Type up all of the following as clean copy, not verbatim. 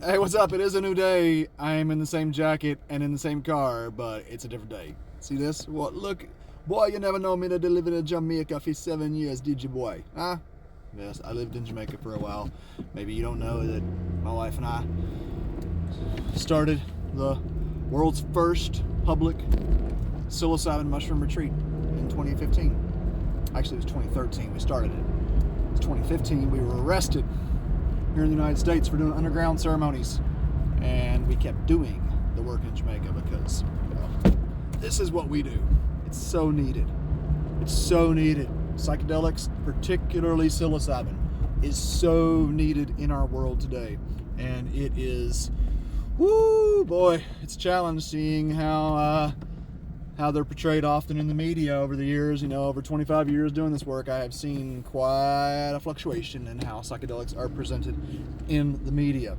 Hey, what's up? It is a new day. I am in the same jacket and in the same car, but it's a different day. See this? What? Look. Boy, you never know me that I lived in Jamaica for 7 years, did you, boy? Huh? Yes, I lived in Jamaica for a while. Maybe you don't know that my wife and I started the world's first public psilocybin mushroom retreat in 2015. Actually, it was 2013 we started it. It was 2015 we were arrested here in the United States for doing underground ceremonies, and we kept doing the work in Jamaica because, well, this is what we do. It's so needed. It's so needed. Psychedelics, particularly psilocybin, is so needed in our world today, and it is, whoo boy, it's a challenge seeing how they're portrayed often in the media over the years. You know, over 25 years doing this work, I have seen quite a fluctuation in how psychedelics are presented in the media.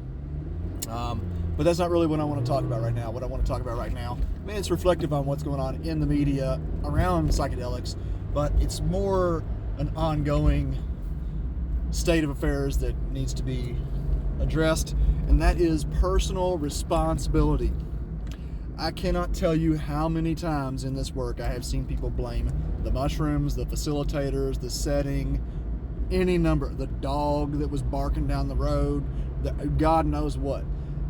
But that's not really what I want to talk about right now. What I want to talk about right now, I mean, it's reflective on what's going on in the media around psychedelics, but it's more an ongoing state of affairs that needs to be addressed, and that is personal responsibility. I cannot tell you how many times in this work I have seen people blame the mushrooms, the facilitators, the setting, any number, the dog that was barking down the road, God knows what.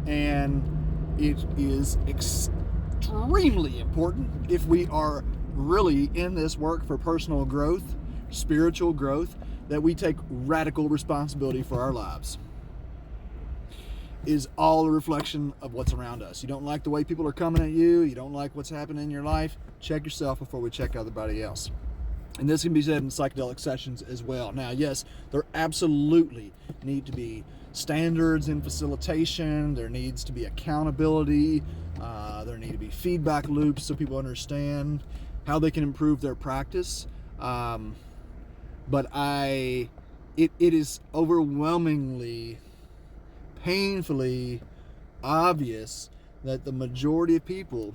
And it is extremely important, if we are really in this work for personal growth, spiritual growth, that we take radical responsibility for our lives. Is all a reflection of what's around us. You don't like the way people are coming at you, you don't like what's happening in your life, check yourself before we check everybody else. And this can be said in psychedelic sessions as well. Now, yes, there absolutely need to be standards in facilitation, there needs to be accountability, there need to be feedback loops so people understand how they can improve their practice. But it is overwhelmingly, painfully obvious that the majority of people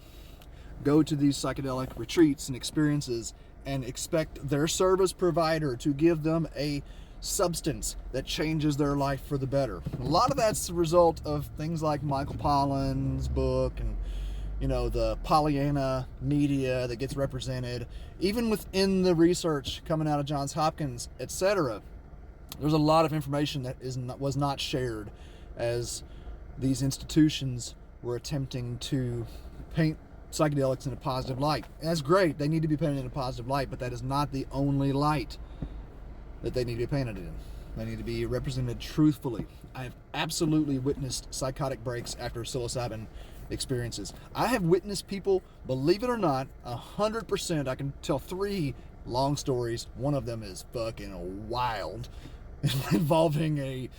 go to these psychedelic retreats and experiences and expect their service provider to give them a substance that changes their life for the better. A lot of that's the result of things like Michael Pollan's book and, you know, the Pollyanna media that gets represented, even within the research coming out of Johns Hopkins, etc. There's a lot of information that was not shared as these institutions were attempting to paint psychedelics in a positive light. And that's great. They need to be painted in a positive light, but that is not the only light that they need to be painted in. They need to be represented truthfully. I have absolutely witnessed psychotic breaks after psilocybin experiences. I have witnessed people, believe it or not, 100%. I can tell 3 long stories. One of them is fucking wild, involving a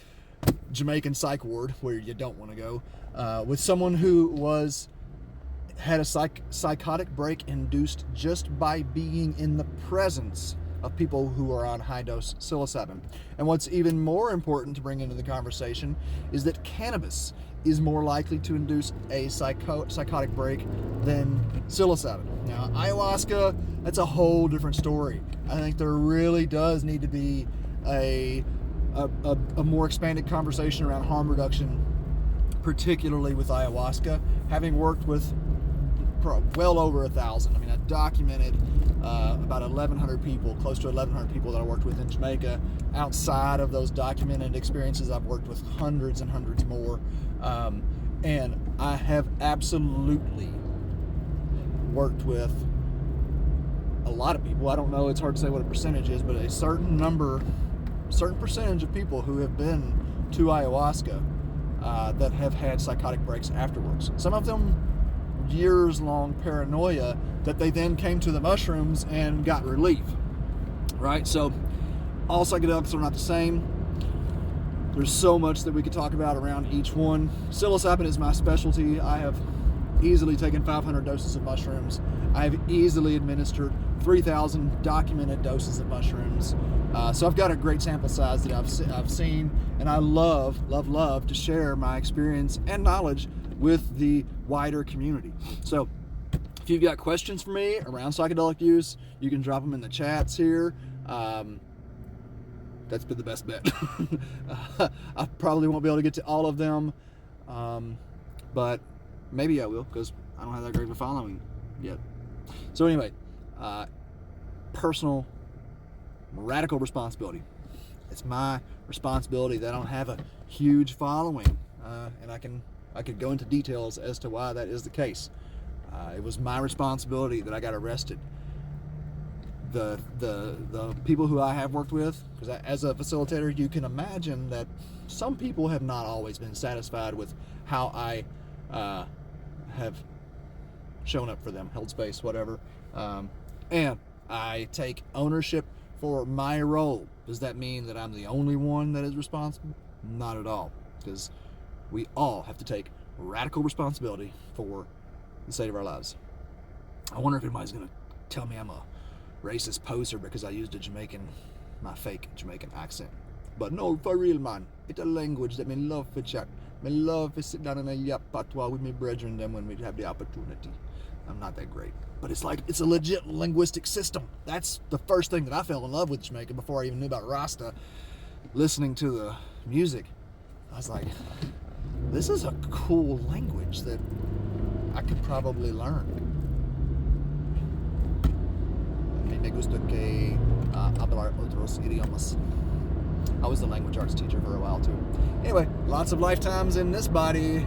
Jamaican psych ward where you don't want to go, with someone who had a psychotic break induced just by being in the presence of people who are on high dose psilocybin. And what's even more important to bring into the conversation is that cannabis is more likely to induce a psychotic break than psilocybin. Now, ayahuasca, that's a whole different story. I think there really does need to be a more expanded conversation around harm reduction, particularly with ayahuasca. Having worked with well over 1,000, I mean, I documented about 1,100 people, close to 1,100 people that I worked with in Jamaica. Outside of those documented experiences, I've worked with hundreds and hundreds more, and I have absolutely worked with a lot of people. I don't know, it's hard to say what a percentage is, but a certain percentage of people who have been to ayahuasca that have had psychotic breaks afterwards. Some of them years-long paranoia that they then came to the mushrooms and got relief, right? So all psychedelics are not the same. There's so much that we could talk about around each one. Psilocybin is my specialty. I have easily taken 500 doses of mushrooms. I have easily administered 3,000 documented doses of mushrooms. So I've got a great sample size that I've seen, and I love to share my experience and knowledge with the wider community. So if you've got questions for me around psychedelic use, you can drop them in the chats here. That's been the best bet. I probably won't be able to get to all of them. But maybe I will, because I don't have that great of a following yet. So anyway, personal radical responsibility. It's my responsibility that I don't have a huge following, and I could go into details as to why that is the case. It was my responsibility that I got arrested. The people who I have worked with, because as a facilitator, you can imagine that some people have not always been satisfied with how I have shown up for them, held space, whatever. And I take ownership for my role. Does that mean that I'm the only one that is responsible? Not at all, because we all have to take radical responsibility for the state of our lives. I wonder if anybody's going to tell me I'm a racist poser because I used my fake Jamaican accent. But no, for real, man, it's a language that me love for chat. Me love to sit down in a yap patois with me brethren them when we have the opportunity. I'm not that great, but it's a legit linguistic system. That's the first thing that I fell in love with Jamaica before I even knew about Rasta. Listening to the music, I was like, this is a cool language that I could probably learn. Me gusta que hablar otros idiomas. I was the language arts teacher for a while too. Anyway, lots of lifetimes in this body.